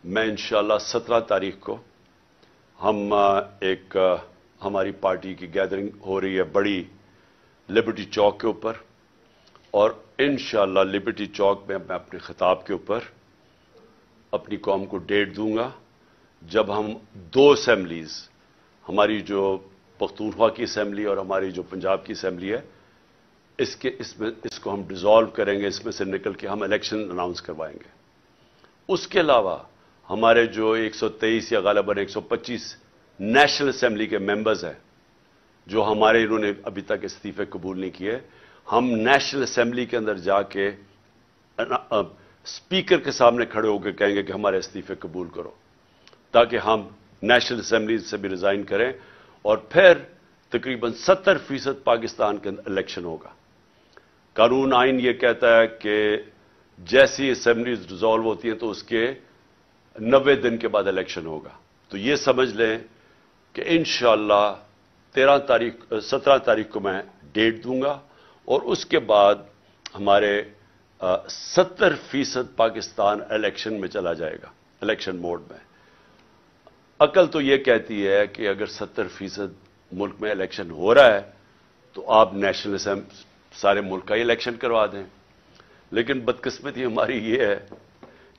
मैं इंशाल्लाह 17 तारीख को हम हमारी पार्टी की गैदरिंग हो रही है बड़ी लिबर्टी चौक के ऊपर, और इंशाल्लाह लिबर्टी चौक में मैं अपने खिताब के ऊपर अपनी कौम को डेट दूंगा जब हम दो असेंबलीज, हमारी जो पख्तूनख्वा की असेंबली और हमारी जो पंजाब की असेंबली है, इसको हम डिसॉल्व करेंगे, इसमें से निकल के हम इलेक्शन अनाउंस करवाएंगे। उसके अलावा हमारे जो 123 या गालिबन 125 नेशनल असेंबली के मेंबर्स हैं जो हमारे इन्होंने अभी तक इस्तीफे कबूल नहीं किए, हम नेशनल असेंबली के अंदर जाके स्पीकर के सामने खड़े होकर कहेंगे कि हमारे इस्तीफे कबूल करो, ताकि हम नेशनल असेंबली से भी रिजाइन करें और फिर तकरीबन 70% पाकिस्तान के अंदर इलेक्शन होगा। कानून आइन यह कहता है कि जैसी असेंबलीज डिसॉल्व होती हैं तो उसके 90 दिन के बाद इलेक्शन होगा। तो ये समझ लें कि इंशाअल्लाह 17 तारीख को मैं डेट दूंगा और उसके बाद हमारे 70% पाकिस्तान इलेक्शन में चला जाएगा, इलेक्शन मोड में। अकल तो यह कहती है कि अगर 70% मुल्क में इलेक्शन हो रहा है तो आप नेशनल असेंबली सारे मुल्क का इलेक्शन करवा दें, लेकिन बदकिस्मती हमारी ये है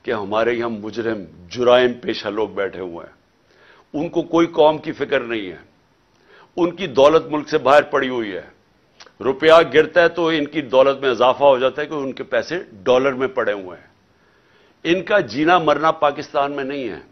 कि हमारे यहां मुजरिम जुराइम पेशा लोग बैठे हुए हैं, उनको कोई कौम की फिक्र नहीं है, उनकी दौलत मुल्क से बाहर पड़ी हुई है। रुपया गिरता है तो इनकी दौलत में इजाफा हो जाता है कि उनके पैसे डॉलर में पड़े हुए हैं। इनका जीना मरना पाकिस्तान में नहीं है।